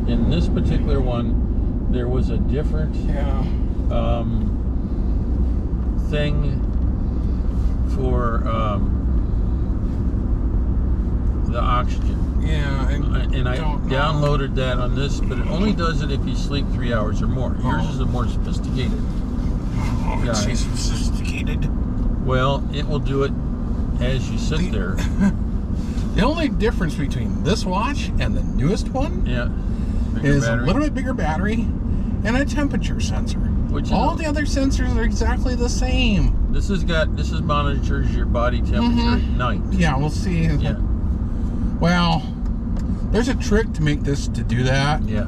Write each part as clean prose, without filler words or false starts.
In this particular one, there was a different thing for the oxygen. Yeah, and I downloaded that on this, but it only does it if you sleep 3 hours or more. Yours is a more sophisticated. It's sophisticated. Well, it will do it as you sit there. The only difference between this watch and the newest one is a little bit bigger battery and a temperature sensor. Which all the other sensors are exactly the same. This monitors your body temperature at night. Yeah, we'll see. Yeah. Well, there's a trick to make this to do that. Yeah.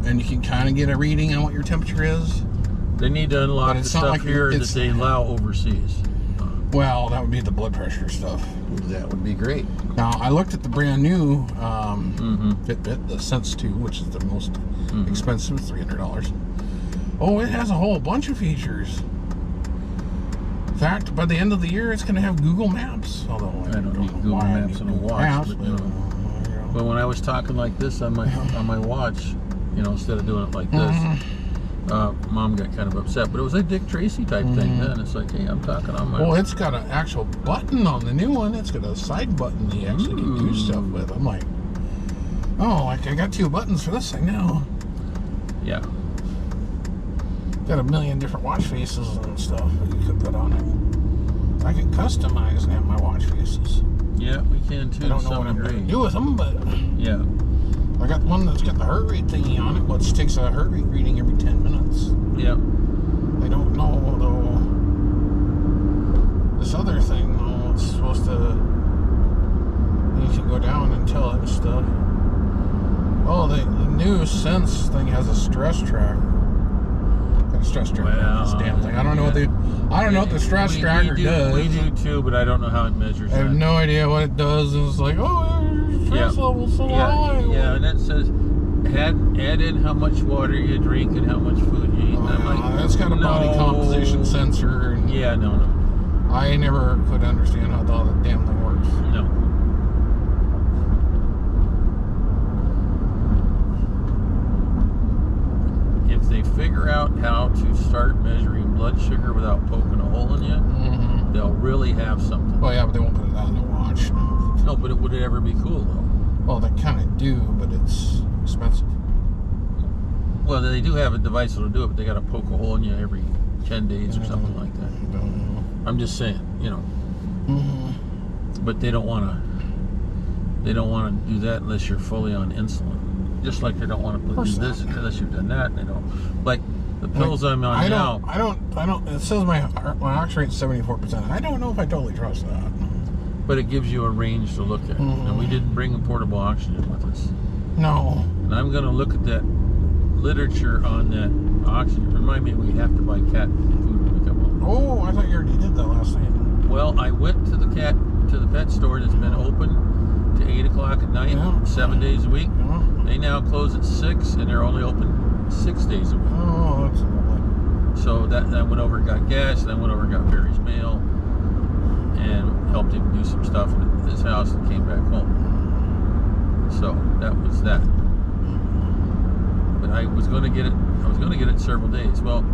And you can kind of get a reading on what your temperature is. They need to unlock the stuff here that they allow overseas. Well, that would be the blood pressure stuff. That would be great. Now, I looked at the brand new Fitbit, the Sense 2, which is the most expensive, $300. Oh, it has a whole bunch of features. In fact, by the end of the year, it's going to have Google Maps. Although I don't need Google Maps on a watch. But when I was talking like this on my watch, instead of doing it like this, Mom got kind of upset. But it was a Dick Tracy type thing then. It's like, hey, I'm talking on my... Well, it's got an actual button on the new one. It's got a side button that you actually can do stuff with. I'm like, oh, I got 2 buttons for this thing now. Yeah. Got a million different watch faces and stuff that you could put on it. I can customize and have my watch faces. Yeah, we can too. I don't know what I'm going to do with them, but yeah. I got one that's got the heart rate thingy on it, which takes a heart rate reading every 10 minutes. Yeah. I don't know, though. This other thing, though, it's supposed to... You can go down and tell it stuff. Oh, the new Sense thing has a stress tracker. Got a stress tracker on this damn thing. I don't know what the stress tracker does. We do too, but I don't know how it measures. I have no idea what it does. It's like, oh, your stress level's so high. Yeah, and it says add in how much water you drink and how much food you eat. I'm like, that's got a body composition sensor. And no. I never could understand how the damn thing works. No. If they figure out how to start measuring blood sugar without poking a hole in you, they'll really have something. Well, yeah, but they won't put it on the watch. No, but would it ever be cool, though? Well, they kind of do, but it's expensive. Well, they do have a device that'll do it, but they got to poke a hole in you every 10 days or something like that. I'm just saying, But they don't want to. They don't want to do that unless you're fully on insulin. Just like they don't want to do this unless you've done that. They don't. Like the pills I'm on now. I don't. It says my oxygen rate's 74%. I don't know if I totally trust that. But it gives you a range to look at. And we didn't bring a portable oxygen with us. No. And I'm going to look at that literature on that oxygen. Remind me, we have to buy cat food when we come home. Oh, I thought you already did that last night. Well, I went to the pet store that's been open to 8 o'clock at night, 7 days a week. They now close at 6, and they're only open 6 days a week. Oh, that's lovely. So I went over and got gas, and I went over and got Barry's mail, and helped him do some stuff at his house, and came back home. So that was that. But I was going to get it. I was going to get it several days. Well,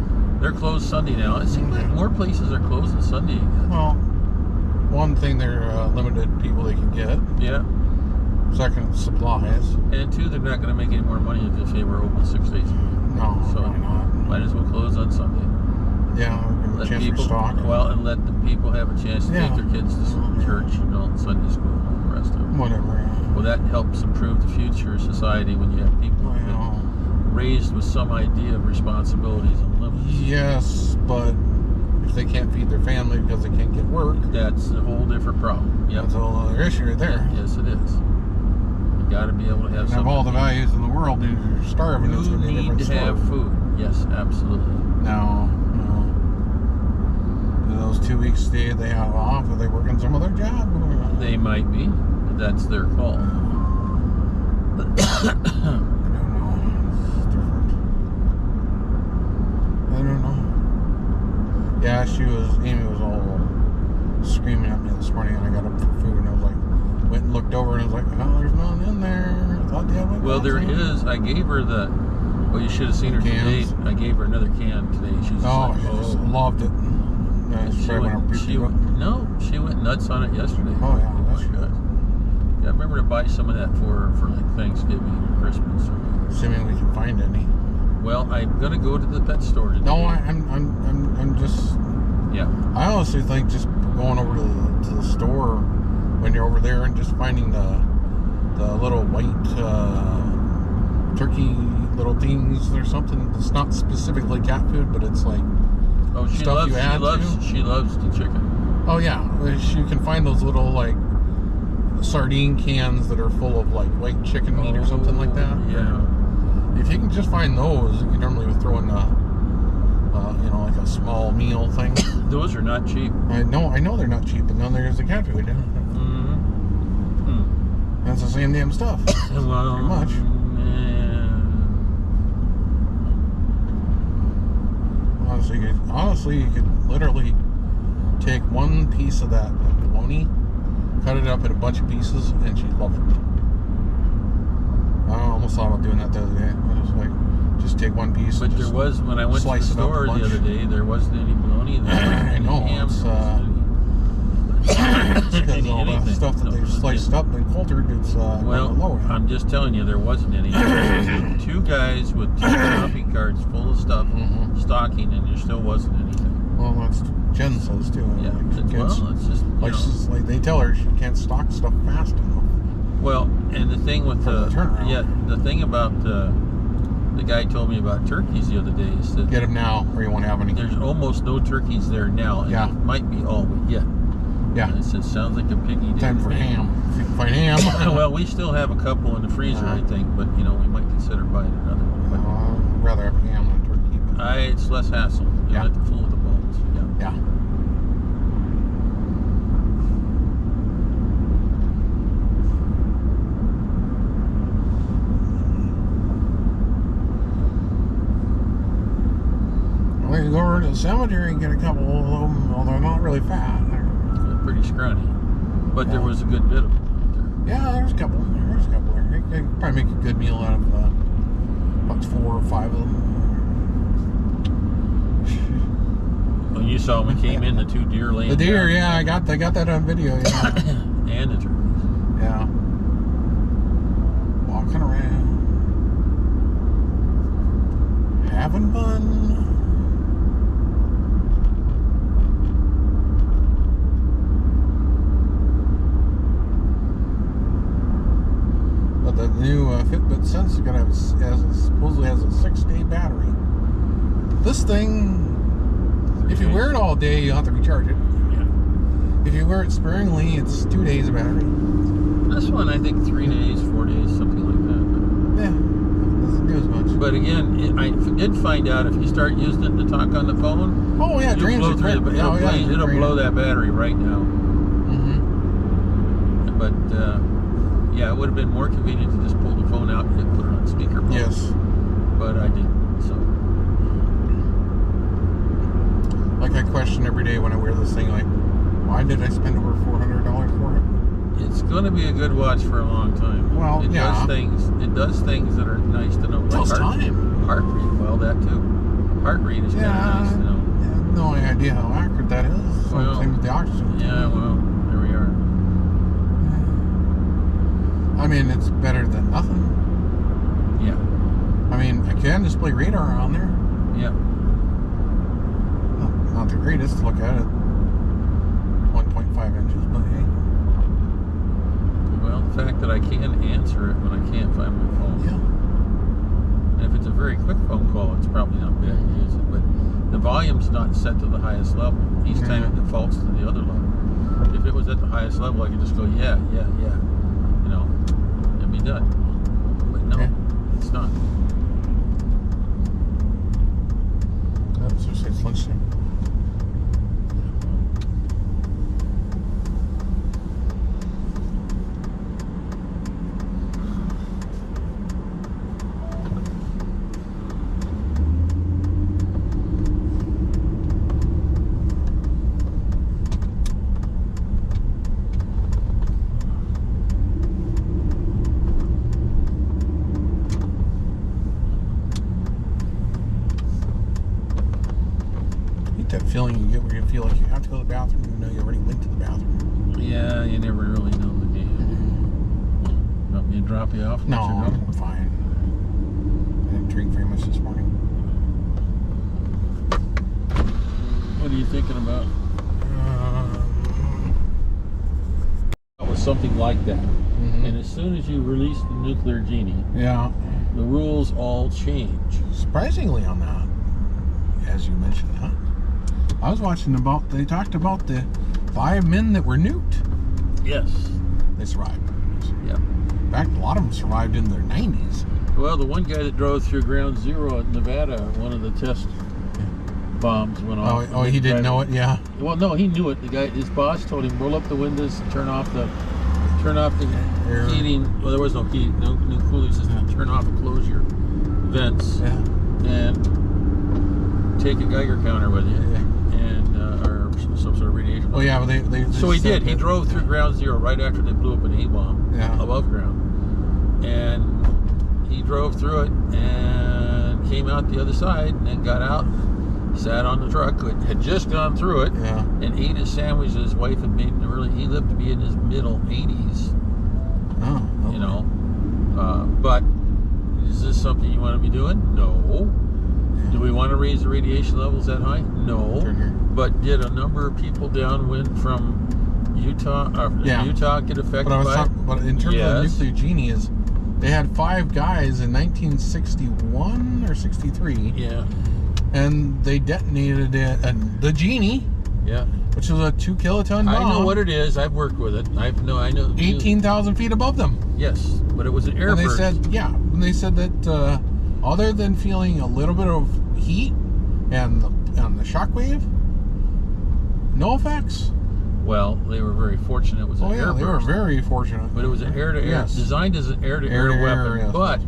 they're closed Sunday now. It seems like more places are closing Sunday again. Well, one thing, they're limited people they can get. Yeah. Second, supplies. And 2, they're not going to make any more money if they were open 6 days a week. No, so probably not. Might as well close on Sunday. Yeah, give them a chance for stock. Well, and let the people have a chance to take their kids to church, Sunday school, and all the rest of it. Whatever. Well, that helps improve the future of society when you have people raised with some idea of responsibilities and limits. Yes, but if they can't feed their family because they can't get work, that's a whole different problem. Yep. That's a whole other issue right there. Yes, it is. You got to be able to have something. Have all the values in the world, and if you're starving, it's going to be a different story. You need to have food. Yes, absolutely. No. Those 2 weeks they have off, are they working some other job? They might be, but that's their call. I don't know. It's different. I don't know. Yeah, Amy was all screaming at me this morning, and I got up for food, and I was like, went and looked over, and I was like, oh, there's none in there. I thought they had white Well, there cans. is. I gave her the. Well, you should have seen her Cans. today. I gave her another can today. She was just like, She just loved it. Yeah, she went nuts on it yesterday. Oh yeah, that's my good. God. Yeah, I remember to buy some of that for like Thanksgiving or Christmas. Assuming we can find any. Well, I'm gonna go to the pet store today. No, I'm just. Yeah. I honestly think just going over to the store when you're over there and just finding the little white turkey little things or something. It's not specifically cat food, but it's like stuff you add to. She loves the chicken. Oh yeah, you can find those little like sardine cans that are full of like white chicken meat or something like that. Yeah. If you can just find those, you normally would throw in like a small meal thing. Those are not cheap. I know they're not cheap, but none there's the cat food. That's the same damn stuff. Well, pretty much. Honestly, you could literally take one piece of that bologna, cut it up in a bunch of pieces, and she'd love it. I almost thought about doing that the other day. I was like, just take one piece. But there was, when I went to the store the other day, there wasn't any bologna there. I know. It's because all the stuff that they've sliced up and cultured, it's lower. I'm just telling you, there wasn't any. Two guys with 2 shopping carts full of stuff, stocking, and there still wasn't anything. Well, that's Jen says too. Yeah. It's just like they tell her she can't stock stuff fast enough. Well, and the thing with the turnaround. the thing about the guy told me about turkeys the other day is that get them now, or you won't have any. There's almost no turkeys there now, and it might be all we get. Yeah. And it sounds like a piggy day. Time for ham. If you can find ham. Well, we still have a couple in the freezer, I think, but we might consider buying another one. But I'd rather have ham than turkey. But it's less hassle. You don't have to fool with the bones. Yeah. We can go over to the cemetery and get a couple of them, although they're not really fat. They're pretty scrawny. But there was a good bit of them out there. Yeah, there's a couple. There's a couple there. You can probably make a good meal out of about 4 or 5 of them. When you saw when we came in, the 2 deer laying The deer, down. yeah, I got that on video. Yeah. And the turkeys. Yeah. Walking around, having fun. The new Fitbit Sense supposedly has a 6-day battery. This thing, if you wear it all day, you'll have to recharge it. Yeah. If you wear it sparingly, it's 2 days of battery. This one, I think 3 days, 4 days, something like that. But yeah, doesn't do as much. But again, I did find out if you start using it to talk on the phone, oh yeah, drains it. It'll blow that battery right now. But yeah, it would have been more convenient to just pull the phone out and put it on speakerphone. Yes. But I didn't, so. Like I question every day when I wear this thing, like, why did I spend over $400 for it? It's going to be a good watch for a long time. Well, it does things that are nice to know. Like heart rate, well, that too. Heart rate is kind of nice to know. I have no idea how accurate that is. Same with the oxygen. Yeah, well, there we are. I mean, it's better than nothing. Yeah. I mean, I can display radar on there. Yeah. Not the greatest to look at it. 1.5 inches, but hey. Well, the fact that I can answer it when I can't find my phone. Yeah. And if it's a very quick phone call, it's probably not bad to use it. But the volume's not set to the highest level. Each time it defaults to the other level. If it was at the highest level, I could just go, yeah. And be done. But no, it's not. So it's lunchtime. that feeling you get where you feel like you have to go to the bathroom, even though you already went to the bathroom. Yeah, you never really know the game. You want me to drop you off? No, I'm fine. I didn't drink very much this morning. What are you thinking about? Something like that. And as soon as you release the nuclear genie, yeah, the rules all change. Surprisingly on that, as you mentioned, huh? I was watching they talked about the 5 men that were nuked. Yes. They survived. Yeah. In fact, a lot of them survived in their 90s. Well, the one guy that drove through Ground Zero at Nevada, one of the test bombs went off. Oh, he didn't know it, yeah. Well, no, he knew it. The guy, his boss told him, roll up the windows and turn off the Air. heating. Well, there was no heat, no cooling system. Turn off and close your vents, and take a Geiger counter with you, and or some sort of radiation. Oh yeah, but they so he did. He drove through Ground Zero right after they blew up an A-bomb above ground, and he drove through it and came out the other side, and then got out, sat on the truck, had just gone through it, and ate his sandwich that his wife had made. He lived to be in his middle 80s. Oh, okay. You know, but is this something you want to be doing? No. Do we want to raise the radiation levels that high? No. But did a number of people downwind from Utah get affected But in terms of the nuclear genie, they had 5 guys in 1961 or 63. Yeah. And they detonated it, and the genie, which was a 2 kiloton bomb. I know what it is. I've worked with it. I know. 18,000 feet above them. Yes, but it was an air and they burst. They said that other than feeling a little bit of heat and the shock wave, no effects. Well, they were very fortunate. It was an air burst. They were very fortunate. But it was an air-to-air, designed as an air-to-air weapon, but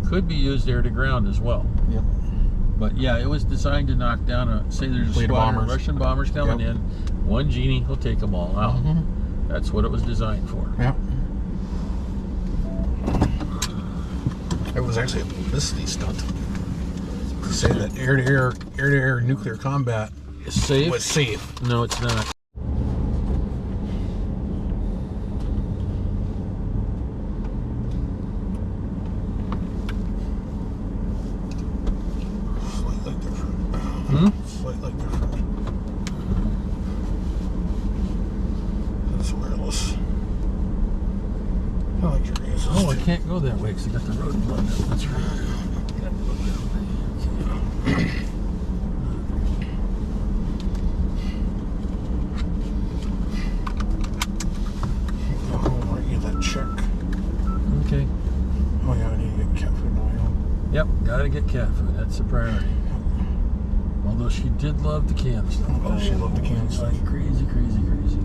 could be used air-to-ground as well. Yep. But yeah, it was designed to knock down say there's a squadron of Russian bombers coming in. One genie will take them all out. That's what it was designed for. Yeah. It was actually a publicity stunt to say that air-to-air nuclear combat is safe. Was safe. No, it's not. Slightly different. It's wireless. I like your ears. Oh, I can't go that way because I got the road blocked up. That's right. I'll write you that check. Okay. Oh yeah, I need to get cat food now. Yep, gotta get cat food. That's a priority. Although she did love the canned stuff. Oh, she loved the canned stuff. Like crazy, crazy, crazy.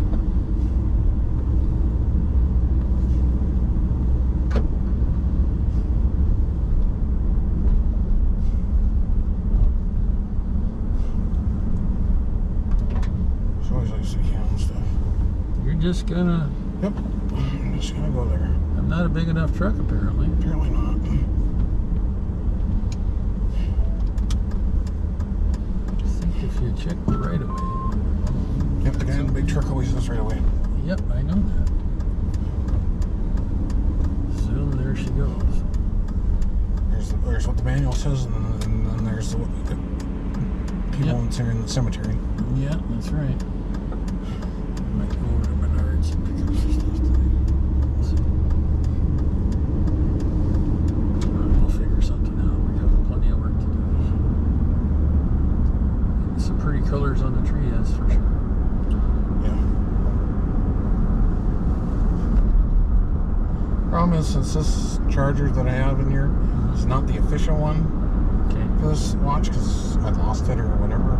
She always likes the canned stuff. You're just gonna... Yep. I'm just gonna go there. I'm not a big enough truck, apparently. Apparently not. If you check the right of way. Yep, the guy in the big truck always does right away. Yep, I know that. Zoom, there she goes. There's what the manual says, and then there's the people in the cemetery. Yeah, that's right. I might go over to Minot's and pick up some stuff today. We'll figure something out. We got plenty of work to do. Some pretty colors on the tree, that's for sure. Yeah. Problem is, since this charger that I have in here is not the official one for this watch, because I lost it or whatever.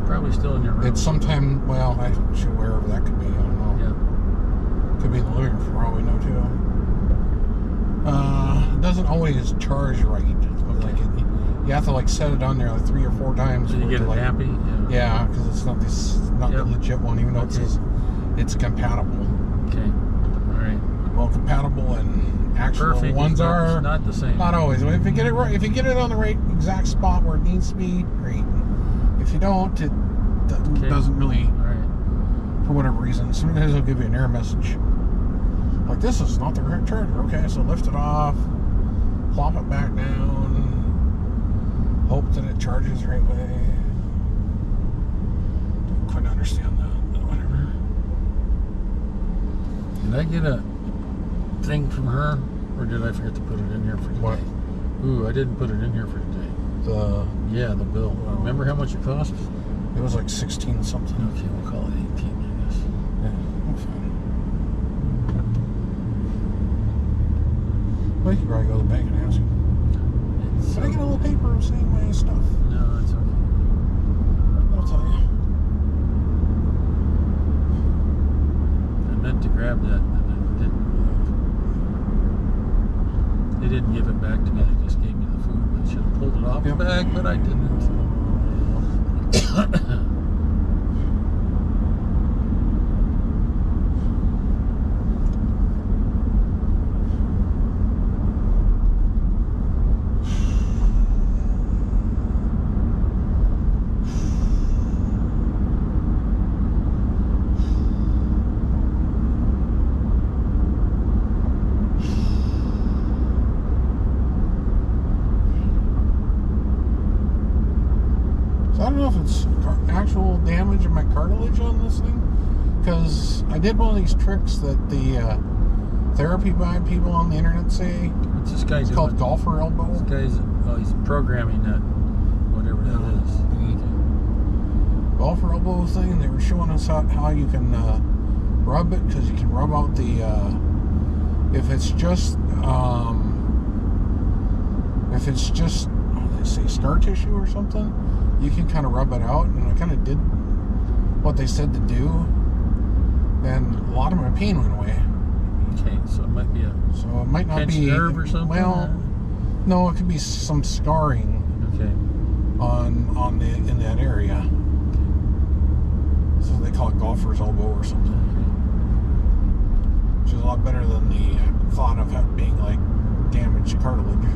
Probably still in your room. It's sometime, well, I should wherever that could be, I don't know. Yeah. Could be in the living room for all we know, too. It doesn't always charge right. Like you have to like set it on there like 3 or 4 times. So you get it like, happy? Yeah, because it's not the legit one, even though it says it's compatible. Okay. All right. Well, compatible and actual ones are not the same. Not always. If you get it right, if you get it on the right exact spot where it needs to be, great. If you don't, it doesn't really, for whatever reason, sometimes it'll give you an error message. Like, this is not the correct charger. Okay, so lift it off, plop it back down, hope that it charges the right way. Don't quite understand that, but whatever. Did I get a thing from her, or did I forget to put it in here for today? What? Ooh, I didn't put it in here for today. Yeah, the bill. Remember how much it cost? It was like 16 something. Okay, we'll call it 18, I guess. Yeah, that's fine. Well, you could probably go to the bank and ask him. Can I get a little paper saying my stuff? No, it's okay. I'll tell you. I meant to grab that, and I didn't. They didn't give it back to me. They just gave me the food. I should have pulled it off the bag, but I didn't. I don't know if it's actual damage in my cartilage on this thing, because I did one of these tricks that the therapy guide people on the internet say. What's this guy It's doing? called golfer elbow. This guy's, he's programming that, whatever that is. Golfer elbow thing, and they were showing us how you can rub it, because you can rub out the if it's just they say scar tissue or something, you can kind of rub it out, and I kind of did what they said to do, and a lot of my pain went away. Okay, so it might be a not be nerve or something. Well, no, it could be some scarring. Okay. In that area. So they call it golfer's elbow or something, which is a lot better than the thought of it being like damaged cartilage.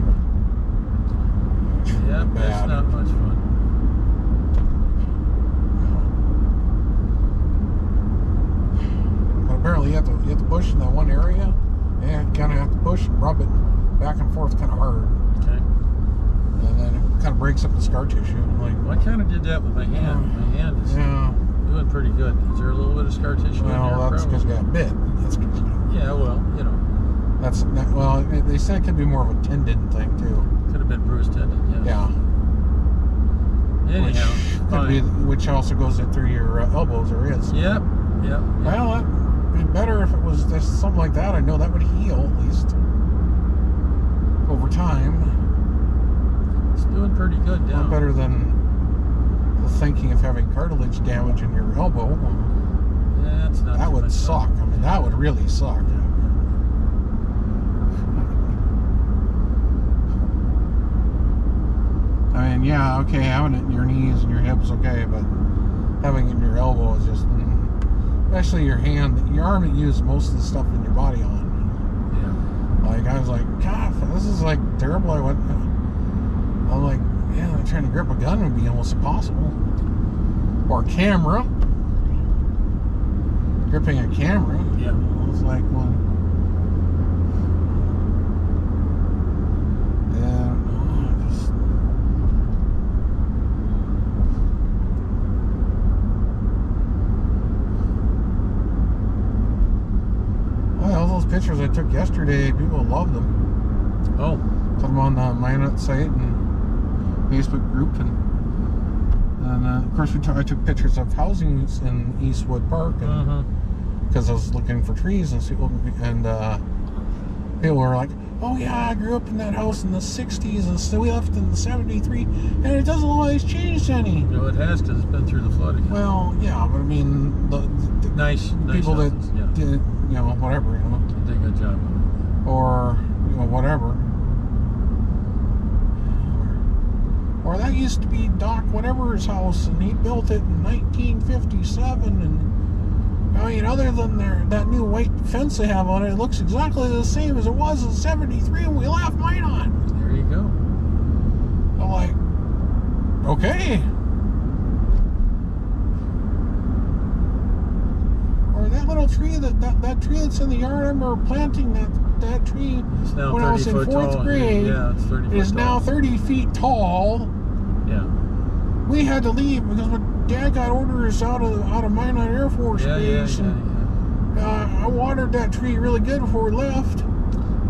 Yeah, that's not much fun. But apparently you have to push in that one area, and kind of have to push and rub it back and forth kind of hard. Okay. And then it kind of breaks up the scar tissue. Well, I kind of did that with my hand. My hand is doing pretty good. Is there a little bit of scar tissue in there? Well, that's because you got bit. Yeah, well, you know. That's not, well, they said it could be more of a tendon thing too. Could have been bruised tendon, yeah. Anyhow, which also goes in through your elbows or is. Yep. Well, it'd be better if it was just something like that. I know that would heal at least over time. It's doing pretty good now. Not better than the thinking of having cartilage damage in your elbow. Yeah, that's not. That would suck. I mean, that would really suck. I mean, yeah, okay, having it in your knees and your hips, okay, but having it in your elbow is just, especially your hand, your arm that you use most of the stuff in your body on. Yeah. Like, I was like, God, this is like terrible. I'm like, yeah, trying to grip a gun would be almost impossible. Or a camera. Gripping a camera. Yeah. It's like, well, pictures I took yesterday, people loved them. Oh. Put them on the Minot site and Facebook group, and of course I took pictures of housings in Eastwood Park, and because I was looking for trees and people were like, "Oh yeah, I grew up in that house in the '60s, and so we left in the '73, and it doesn't always change any." No, it has, because it's been through the flooding. Well, yeah, but I mean, the nice people houses, that did, whatever, did a good job. Or whatever. Or that used to be Doc whatever's house, and he built it in 1957, and I mean, other than that new white fence they have on it, it looks exactly the same as it was in '73 when we left Minot. There you go. I'm like, okay. tree that tree that's in the yard. I remember planting that tree when I was in 4th grade. Yeah, it's 30 foot is tall. now 30 feet tall. Yeah. We had to leave because my dad got orders out of Minot Air Force Base. I watered that tree really good before we left.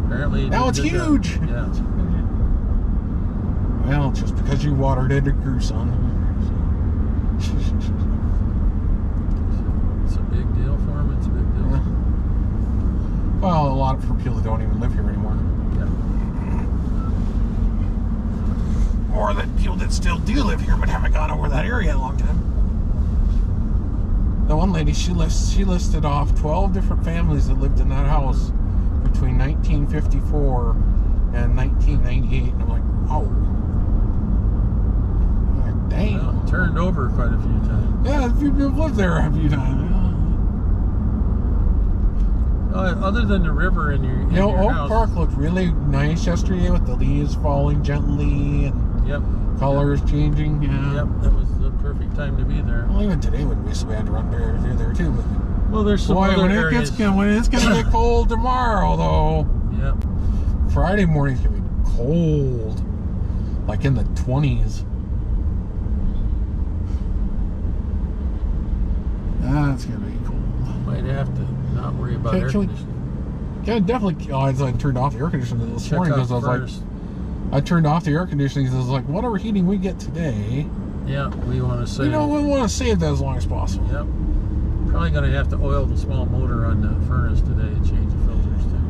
Apparently, now it's huge. Yeah. Well, just because you watered it, it grew, son. It's a big deal for him. It's a big deal. Yeah. Well, a lot for people that don't even live here anymore. Yeah. Or that people that still do live here but haven't gone over that area in a long time. The one lady, she listed off 12 different families that lived in that house between 1954 and 1998. And I'm like, wow. I'm like, dang. Well, turned over quite a few times. Yeah, a few people lived there a few times. Other than the river in your Oak house. Park looked really nice yesterday with the leaves falling gently and colors changing. Yeah. Yep, that was the perfect time to be there. Well, even today wouldn't be so bad to run through there too. But well, there's some other areas. When it's gonna get cold tomorrow, though. Yep. Friday morning's gonna be cold, like in the 20s. That's gonna be cold. Might have to not worry about air conditioning. Yeah, definitely. I turned off the air conditioning this morning because I was like, I turned off the air conditioning because I was like, whatever heating we get today. Yeah, we want to save. We want to save that as long as possible. Yep. Probably going to have to oil the small motor on the furnace today and change the filters too.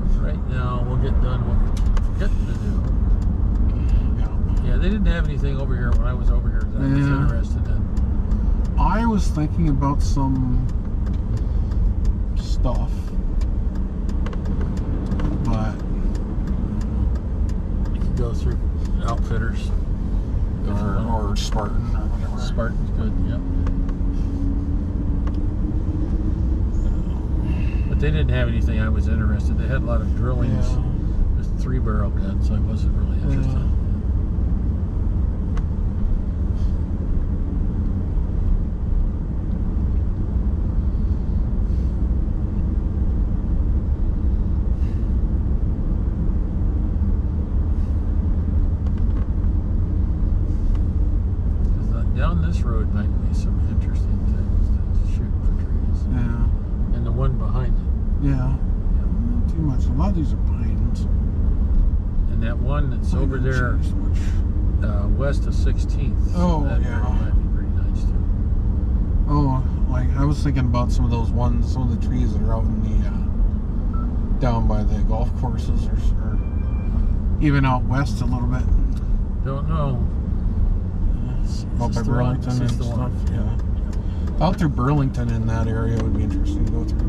But right now, we'll get done what we're getting to do. Yeah, they didn't have anything over here when I was over here that I was interested in. I was thinking about some stuff, but you can go through Outfitters or Spartan or whatever. Spartan's good, yep. But they didn't have anything I was interested. They had a lot of drillings with 3-barrel guns, so I wasn't really interested. Down this road might be some interesting things to shoot for trees. Yeah. And the one behind it. Yeah. Not too much. A lot of these are pines. And that one that's over there west of 16th. Oh, that might be pretty nice too. Oh, like I was thinking about some of those ones, some of the trees that are out in the down by the golf courses or even out west a little bit. Don't know. Out by Burlington and stuff. Yeah. Out through Burlington in that area would be interesting to go through.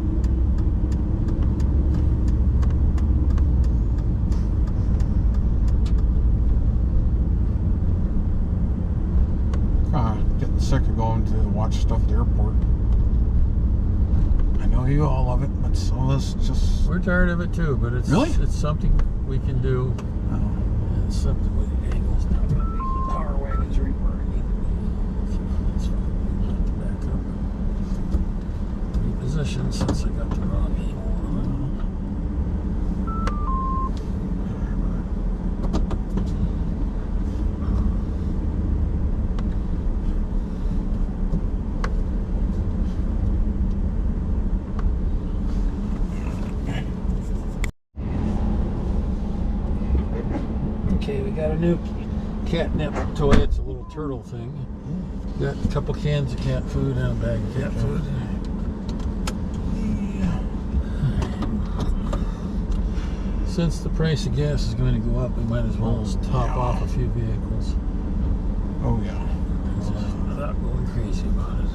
Getting sick of going to watch stuff at the airport. I know you all love it, but some of us just... We're tired of it too, but it's it's something we can do. It's something with the angles not going to be. The power wagon's right where I need to be. That's fine. I'll have to back up and reposition since I got the wrong angle on it. Okay, we got a new catnip toy. It's a little turtle thing. Got a couple cans of cat food and a bag of cat food. Since the price of gas is going to go up, we might as well top off a few vehicles. Oh yeah. Without going crazy about it.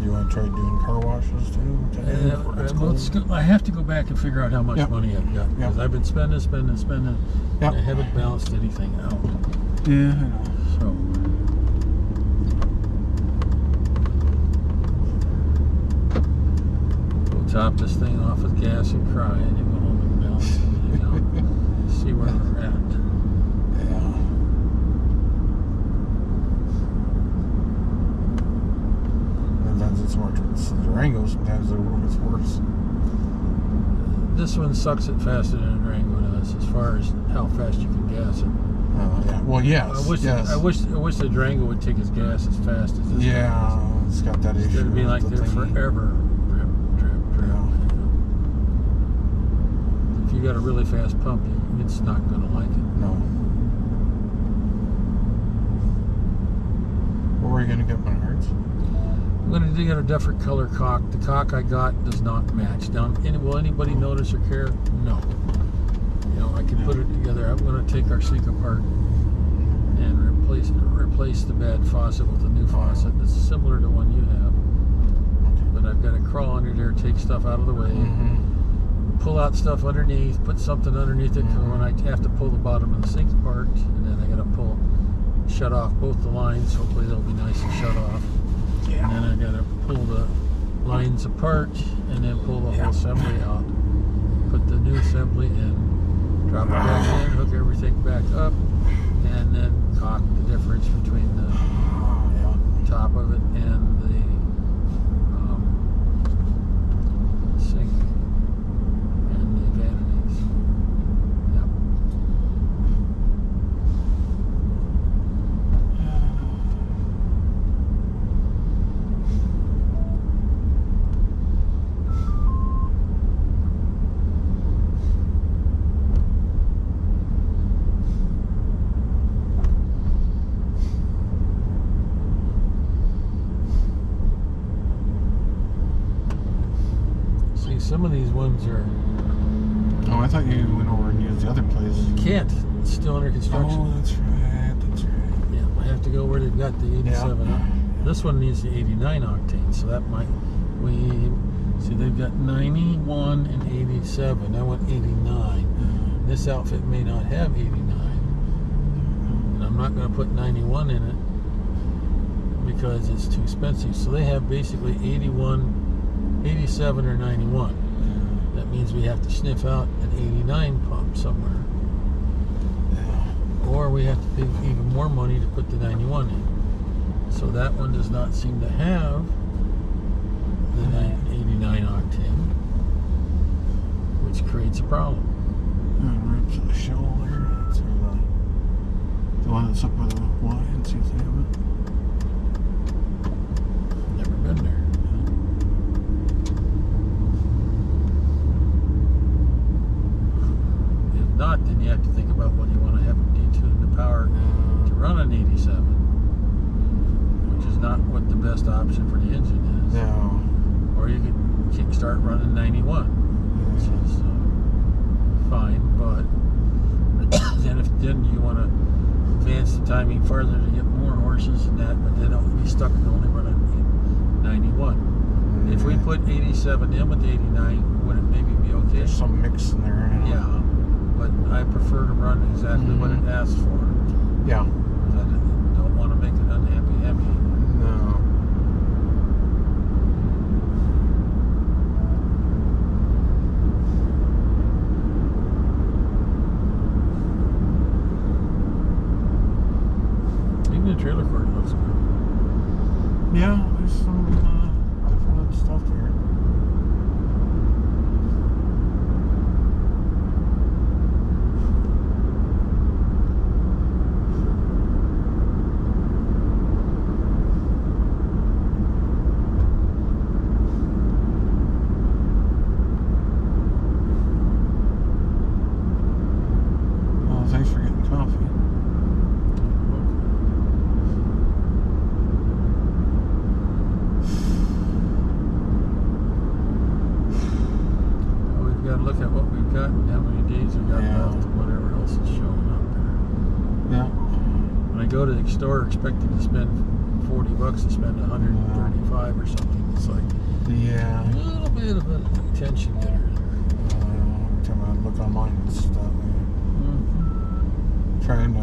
You want to try doing car washes too? I have to go back and figure out how much money I've got because I've been spending. And I haven't balanced anything out. Yeah, I know. So. We'll top this thing off with gas and cry and then go home and balance everything out. See where we're at. some more Durango. Sometimes it's worse. This one sucks it faster than a Durango does, as far as how fast you can gas it. Yeah. Well, yes. I wish the Durango would take its gas as fast as this. Yeah, it's got that issue. Instead of being like there forever. Drip, drip, drip. Yeah. If you got a really fast pump, it's not going to like it. No. Where are you going to get Menards? I'm going to get a different color cock. The cock I got does not match. Now, will anybody notice or care? No. You know, I can put it together. I'm going to take our sink apart and replace the bad faucet with a new faucet that's similar to one you have. But I've got to crawl under there, take stuff out of the way, pull out stuff underneath, put something underneath it when I have to pull the bottom of the sink apart, and then I got to shut off both the lines. Hopefully they'll be nice and shut off. And then I got to pull the lines apart and then pull the whole assembly out. Put the new assembly in, drop it back in, hook everything back up, and then caulk the difference between the top of it and the sink and the vanities. Yep. Some of these ones are... Oh, I thought you went over and used the other place. Can't. It's still under construction. Oh, that's right. That's right. Yeah, I have to go where they've got the 87. Yeah. This one needs the 89 octane, so that might... See, they've got 91 and 87. I want 89. This outfit may not have 89. And I'm not going to put 91 in it because it's too expensive. So they have basically 81... 87 or 91. That means we have to sniff out an 89 pump somewhere. Or we have to pay even more money to put the 91 in. So that one does not seem to have the 89 octane, which creates a problem. Right to the shoulder. That's the one that's up by the line. See if they have it. Never been there. Not, then you have to think about whether you want to have it detuned the power to run an 87, which is not what the best option for the engine is. No. Or you could kickstart running 91, which is fine, but then you want to advance the timing further to get more horses and that, but then it'll be stuck to only running 91. If we put 87 in with the 89, would it maybe be okay? There's some mix in there. Yeah. But I prefer to run exactly what it asks for. Yeah. I don't want to make it unhappy Hemi. No. Even the trailer court looks good. Yeah, there's some different stuff here. Thanks for getting coffee. Well, we've got to look at what we've got and how many days we've got left and whatever else is showing up there. Yeah. When I go to the store expecting to spend $40 to spend 135 or something, it's like a little bit of an attention getter there. Every time I look online and stuff. Trying to,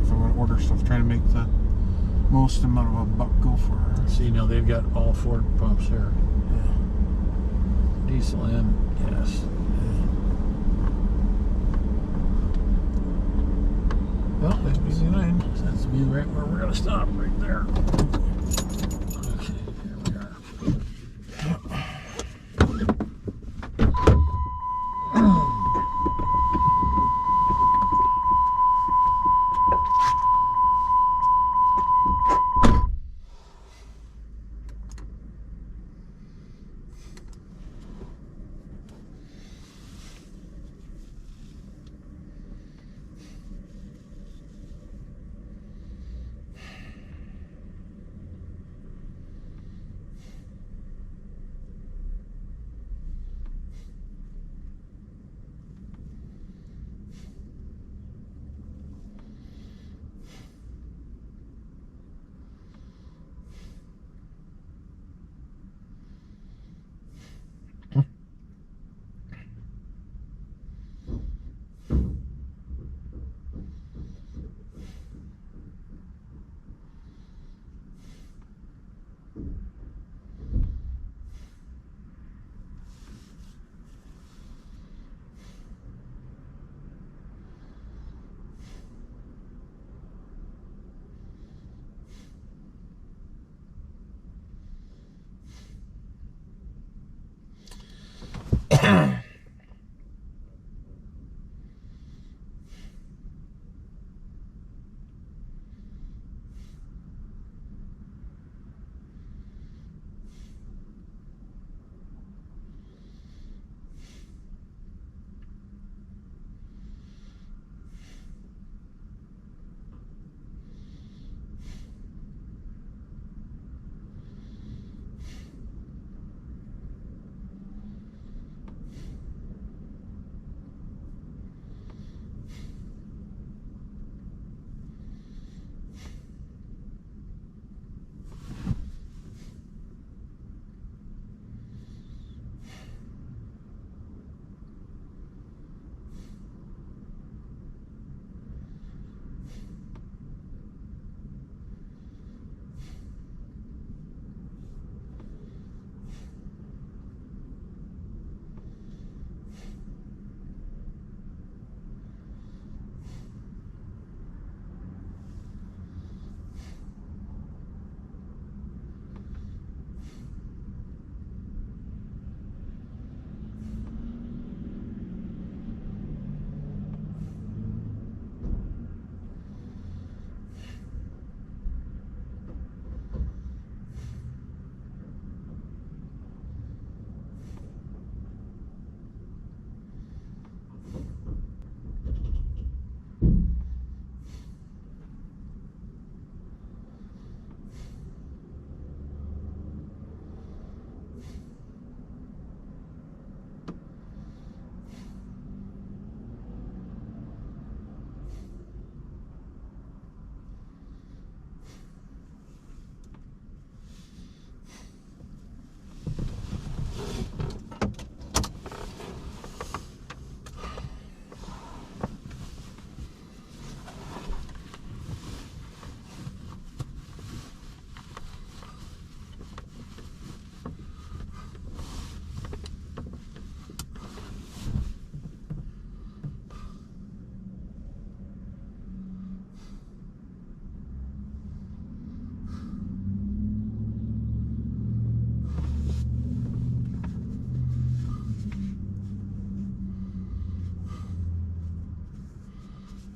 if I'm going to order stuff, trying to make the most amount of a buck go for her. See, now they've got all four pumps here. Yeah. Diesel and gas. Well, that's BZ9. That's to be right where we're going to stop, right there. Okay, here we are.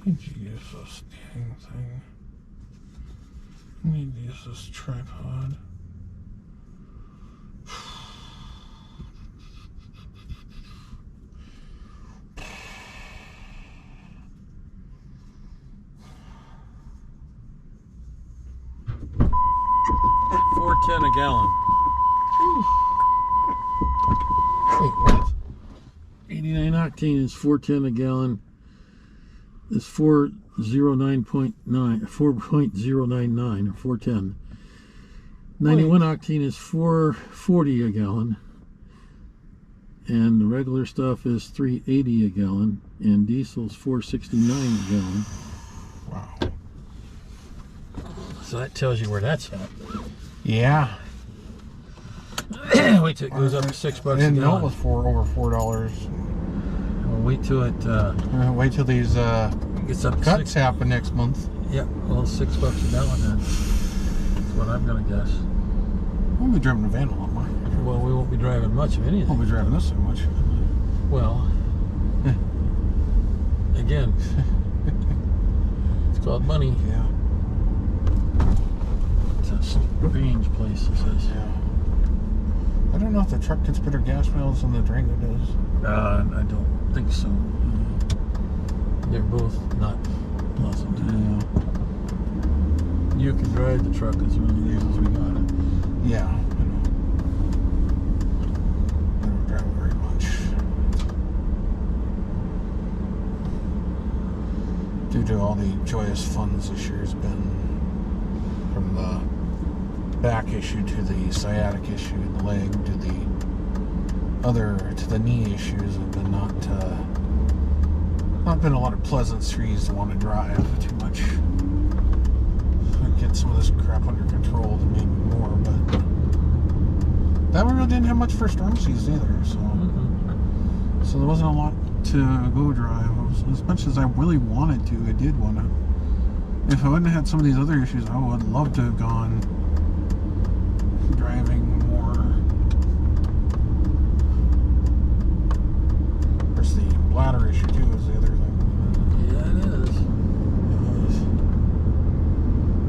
I need to use this dang thing. I need to use this tripod. $4.10 a gallon. Wait, what? 89 octane is $4.10 a gallon. Is 4.099 or 410. 91 octane is 4.40 a gallon, and the regular stuff is 3.80 a gallon, and diesel's 4.69 a gallon. Wow. So that tells you where that's at. Yeah. Wait till it goes up to $6 a gallon. And milk was over $4. Well, wait till it. Wait till these gets up to cuts happen next month. Yep. Well, $6 a gallon then. That's what I'm gonna guess. We'll be driving a van a lot more. Well, we won't be driving much of anything. We'll be driving this so much. Well, again, it's called money. Yeah. It's a strange place, this is. Yeah. I don't know if the truck gets better gas mileage than the Durango does. I don't think so. They're both not pleasant. Yeah. You can drive the truck as many days as we got it. Yeah, I know. I don't drive it very much. Due to all the joyous funds this year has been from the back issue to the sciatic issue in the leg to the knee issues have been not been a lot of pleasant streets to want to drive too much. Get some of this crap under control to maybe more, but that one really didn't have much for storm season either, so so there wasn't a lot to go drive. As much as I really wanted to, I did want to. If I wouldn't have had some of these other issues, I would love to have gone driving more. Of course, the bladder issue too is the other thing. Yeah, it is.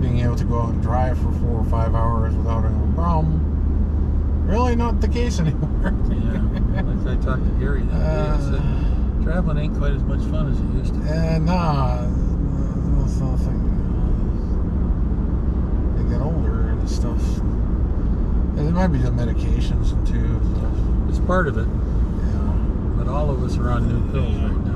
Being able to go out and drive for 4 or 5 hours without a problem, really not the case anymore. Yeah, like I talked to Gary that day, I said, traveling ain't quite as much fun as it used to be. Nah, that's nothing. They get older and stuff. And it might be the medications too. So. It's part of it, Yeah. but all of us are on new pills right now.